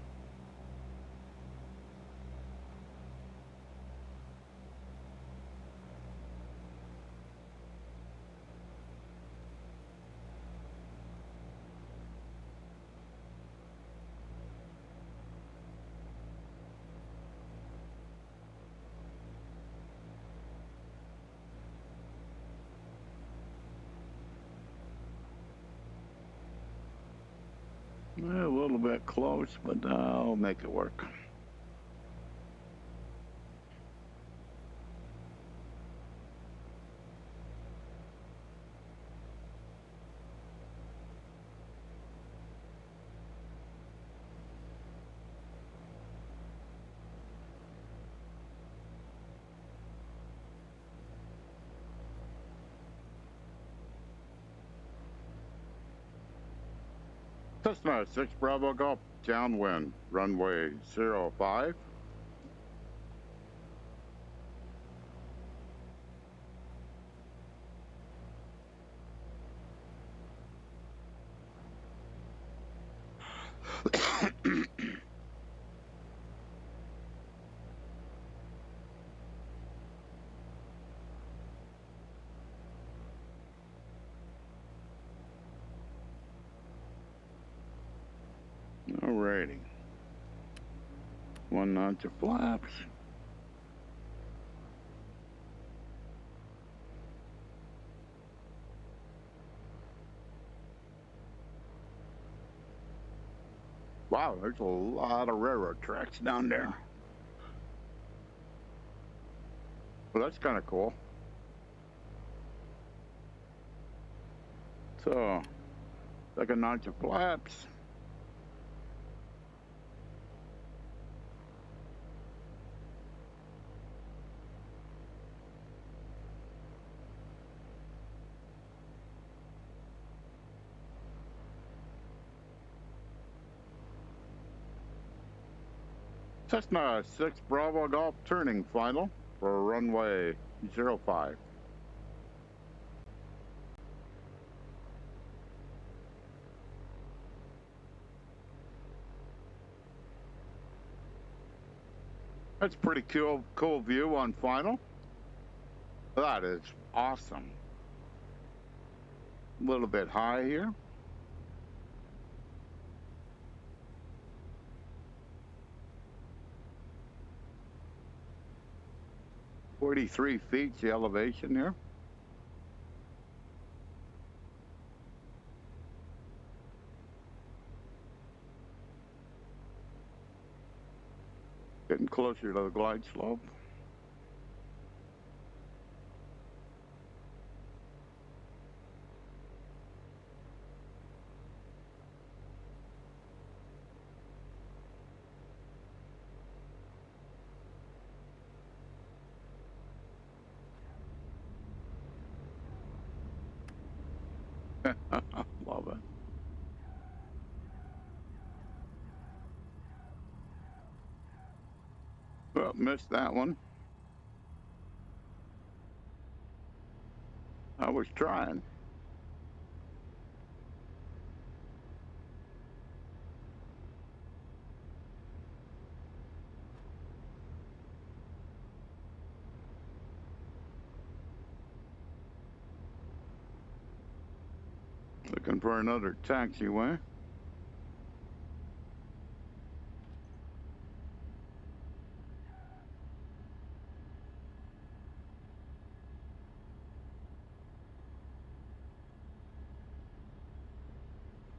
A little bit close, but I'll make it work. Cessna 6 Bravo Golf, downwind, runway 05. Alrighty. 1 notch of flaps. Wow, there's a lot of railroad tracks down there. Well, that's kind of cool. So, like a notch of flaps. Cessna 6 Bravo Golf turning final for runway 05. That's pretty cool view on final. That is awesome. A little bit high here. "43 feet the elevation here. Getting closer to the glide slope. Love it. Well, missed that one. I was trying. Looking for another taxiway.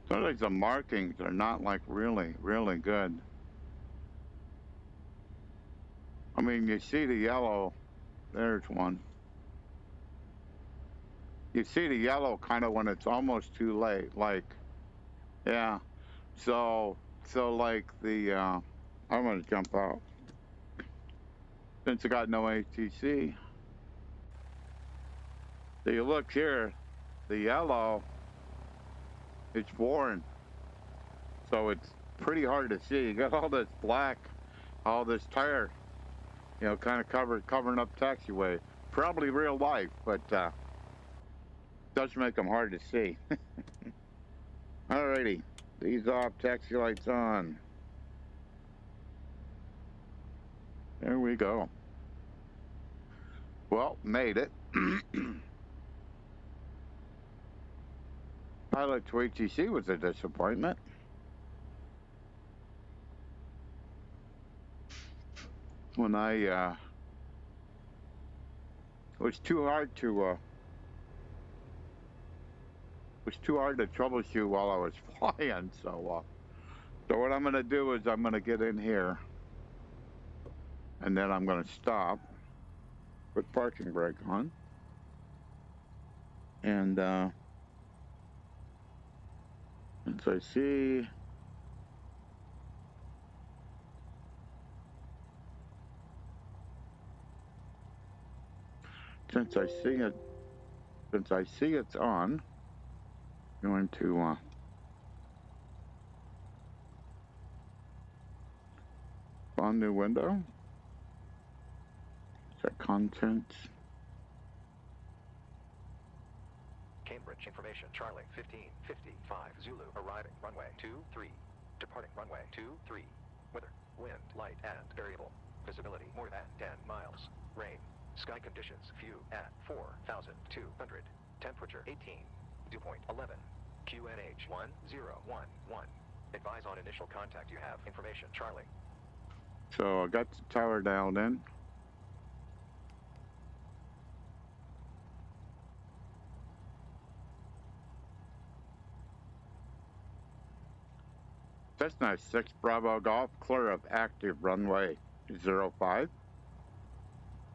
Sometimes the markings are not like really good. I mean, you see the yellow. There's one. You see the yellow kind of when it's almost too late. Like, yeah. So like the, I'm going to jump out. Since I got no ATC. So you look here, the yellow, it's foreign. So it's pretty hard to see. You got all this black, all this tire, you know, kind of covering up taxiway. Probably real life, but does make them hard to see. Alrighty, these off, taxi lights on. There we go. Well, made it. Pilot to ATC was a disappointment. When it was too hard to troubleshoot while I was flying, so So what I'm going to do is I'm going to get in here, and then I'm going to stop, put parking brake on, and since I see it's on, I'm going to on new window, check contents. Cambridge information, Charlie, 1555, Zulu, arriving, runway 23, departing, runway 23, weather, wind, light, and variable, visibility, more than 10 miles, rain, sky conditions, view, at 4,200, temperature, 18, dew point, 11, QNH, 1011, advise on initial contact, you have information, Charlie. So I got the tower dialed in. Cessna 6 Bravo Golf, clear of active runway 05.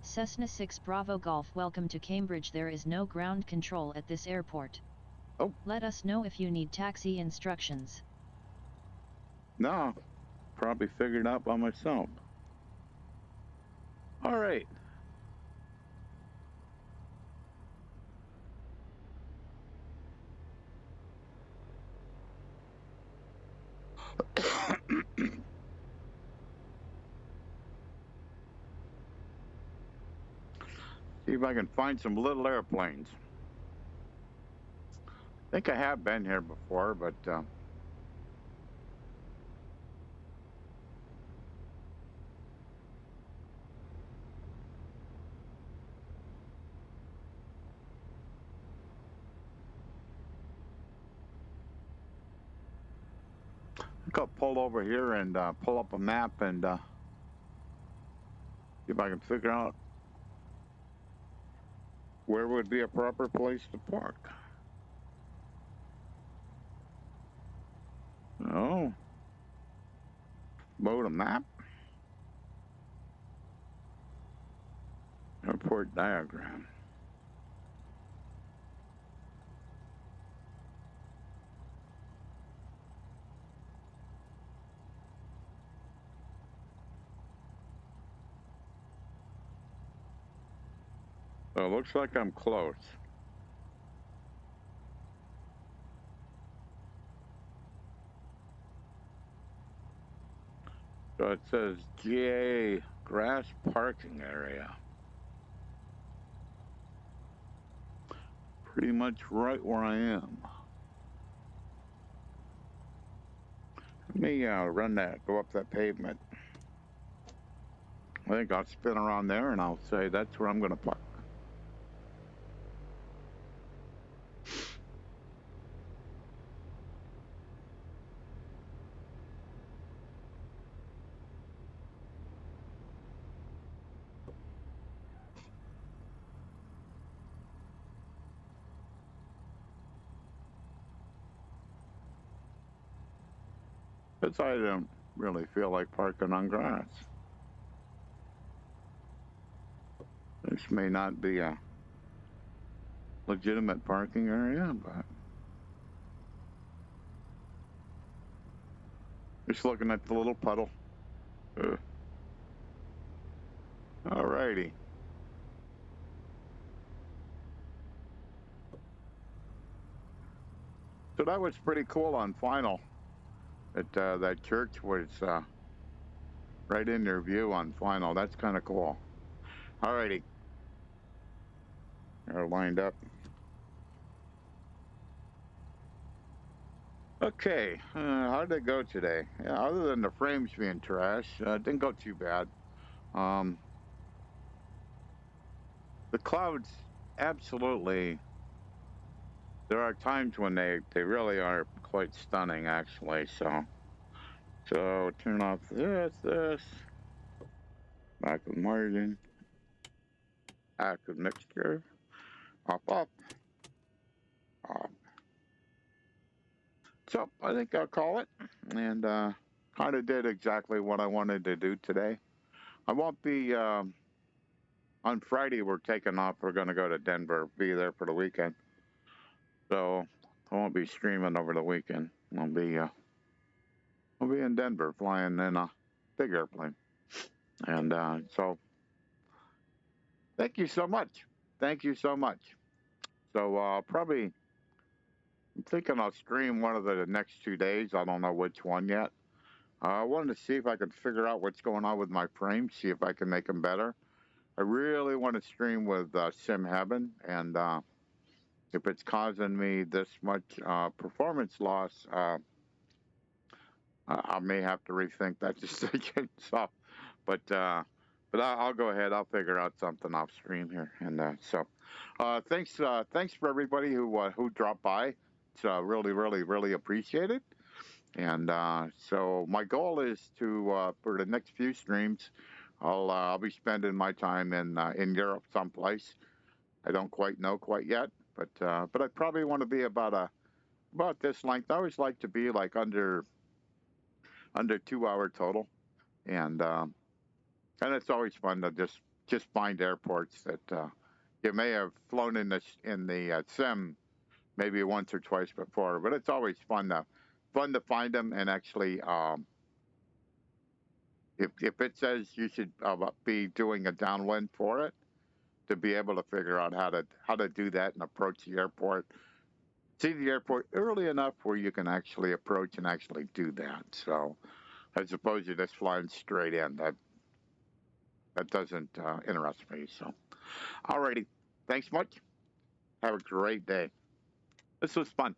Cessna 6 Bravo Golf, welcome to Cambridge. There is no ground control at this airport. Oh. Let us know if you need taxi instructions. No, probably figured out by myself. All right. See if I can find some little airplanes. I think I have been here before, but I think I'll pull over here and pull up a map and see if I can figure out where would be a proper place to park. Oh, load a map. Airport diagram. So it looks like I'm close. So it says GA grass parking area. Pretty much right where I am. Let me run that, go up that pavement. I think I'll spin around there and I'll say that's where I'm going to park. Because I don't really feel like parking on grass. This may not be a legitimate parking area, but just looking at the little puddle. All righty. So that was pretty cool on final. That church was right in their view on final. That's kind of cool. All righty. They're lined up. Okay, how did it go today? Yeah, other than the frames being trash, it didn't go too bad. The clouds, absolutely. There are times when they really are quite stunning, actually. So turn off this. Back with margin. Active mixture. Off. So I think I'll call it. and kind of did exactly what I wanted to do today. I won't be on Friday. We're taking off. We're going to go to Denver, be there for the weekend. So I won't be streaming over the weekend. I'll be in Denver, flying in a big airplane, and so thank you so much. Thank you so much. So probably, I'm thinking I'll stream one of the next 2 days. I don't know which one yet. I wanted to see if I could figure out what's going on with my frames, see if I can make them better. I really want to stream with SimHeaven, and if it's causing me this much performance loss, I may have to rethink that decision. So, but I'll go ahead. I'll figure out something off stream here, and thanks for everybody who dropped by. It's really appreciated. And so my goal is to for the next few streams, I'll be spending my time in Europe someplace. I don't quite know yet, but I probably want to be about this length. I always like to be like under 2 hour total, and it's always fun to just find airports that you may have flown in the sim maybe once or twice before, but it's always fun to find them and actually. If it says you should be doing a downwind for it, to be able to figure out how to do that and approach the airport, see the airport early enough where you can actually approach and actually do that. So, as opposed to just flying straight in, that doesn't interest me. So, alrighty, thanks much. Have a great day. This was fun.